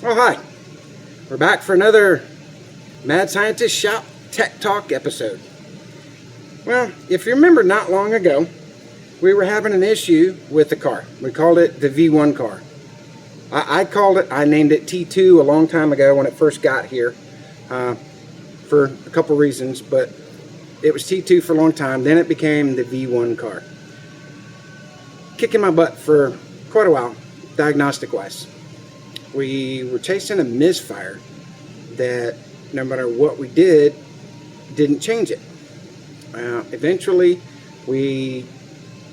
Oh, hi. We're back for another Mad Scientist Shop Tech Talk episode. Well, if you remember not long ago, we were having an issue with the car. We called it the V1 car. I named it T2 a long time ago when it first got here for a couple reasons, but it was T2 for a long time. Then it became the V1 car. Kicking my butt for quite a while, diagnostic-wise. We were chasing a misfire that no matter what we did, didn't change it. Eventually, we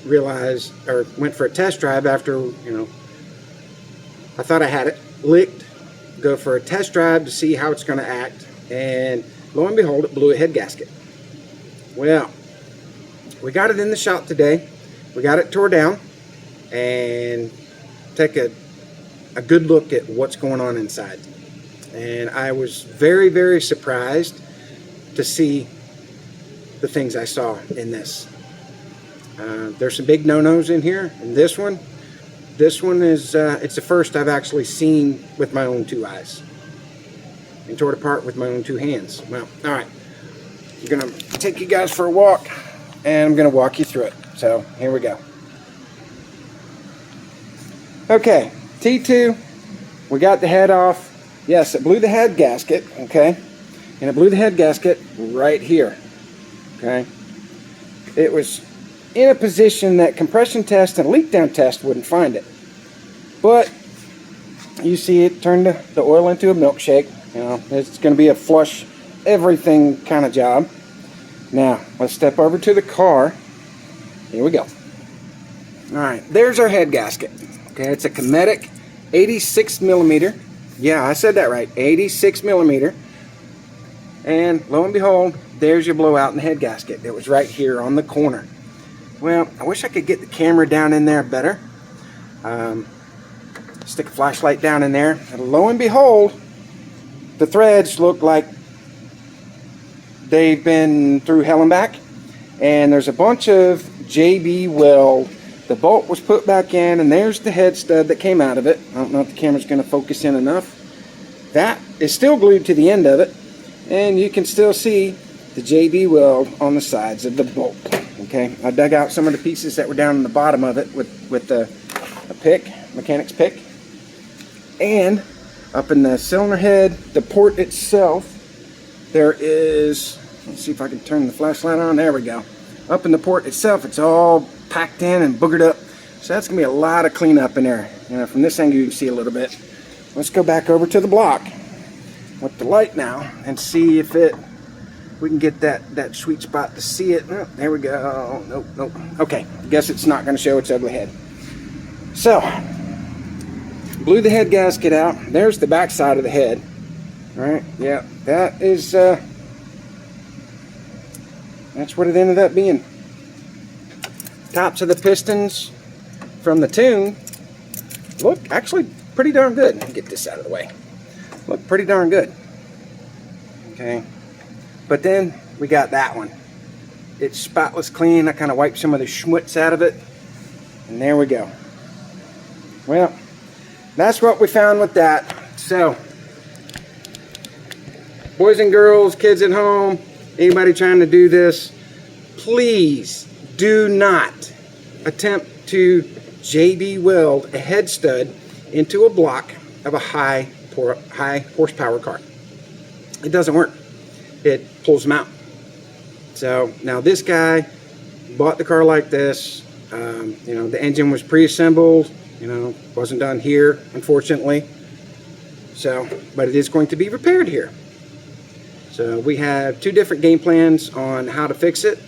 realized, or went for a test drive after, I thought I had it licked, go for a test drive to see how it's going to act, and lo and behold, it blew a head gasket. Well, we got it in the shop today. We got it tore down and take a good look at what's going on inside. And I was very, very surprised to see the things I saw in this. There's some big no-nos in here, and this one is it's the first I've actually seen with my own two eyes and tore it apart with my own two hands. Well, all right, I'm gonna take you guys for a walk, and I'm gonna walk you through it. So here we go. Okay, T2, we got the head off. Yes, it blew the head gasket, okay? And it blew the head gasket right here, okay? It was in a position that compression test and leak down test wouldn't find it. But you see it turned the oil into a milkshake. It's going to be a flush everything kind of job. Now, let's step over to the car. Here we go. All right, there's our head gasket. Okay, it's a Cometic 86 millimeter. Yeah, I said that right, 86 millimeter. And lo and behold, there's your blowout in the head gasket. It was right here on the corner. Well, I wish I could get the camera down in there better. Stick a flashlight down in there, and lo and behold, the threads look like they've been through hell and back. And there's a bunch of JB weld. The bolt was put back in, and there's the head stud that came out of it. I don't know if the camera's going to focus in enough. That is still glued to the end of it, and you can still see the JB weld on the sides of the bolt. Okay, I dug out some of the pieces that were down in the bottom of it with a pick, mechanic's pick. And up in the cylinder head, the port itself, there is, let's see if I can turn the flashlight on, there we go. Up in the port itself, it's all packed in and boogered up. So that's going to be a lot of cleanup in there. From this angle you can see a little bit. Let's go back over to the block with the light now and see if we can get that sweet spot to see it. Oh, there we go. Nope. Okay, I guess it's not going to show its ugly head. So, blew the head gasket out. There's the back side of the head. All right, yeah, that is, that's what it ended up being. Tops of the pistons from the tune look actually pretty darn good. Let me get this out of the way. Look pretty darn good. Okay. But then we got that one. It's spotless clean. I kind of wiped some of the schmutz out of it. And there we go. Well, that's what we found with that. So, boys and girls, kids at home, anybody trying to do this, please do not attempt to JB weld a head stud into a block of a high horsepower car. It doesn't work. It pulls them out. So now this guy bought the car like this. The engine was pre-assembled. Wasn't done here, unfortunately. So, but it is going to be repaired here. So we have two different game plans on how to fix it.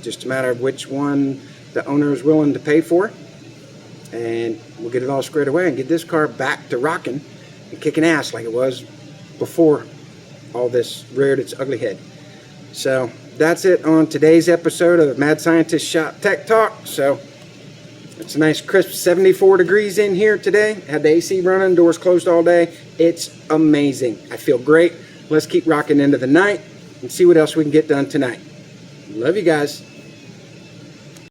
Just a matter of which one the owner is willing to pay for. And we'll get it all squared away and get this car back to rocking and kicking ass like it was before all this reared its ugly head. So that's it on today's episode of Mad Scientist Shop Tech Talk. So it's a nice crisp 74 degrees in here today. Had the AC running, doors closed all day. It's amazing. I feel great. Let's keep rocking into the night and see what else we can get done tonight. Love you guys.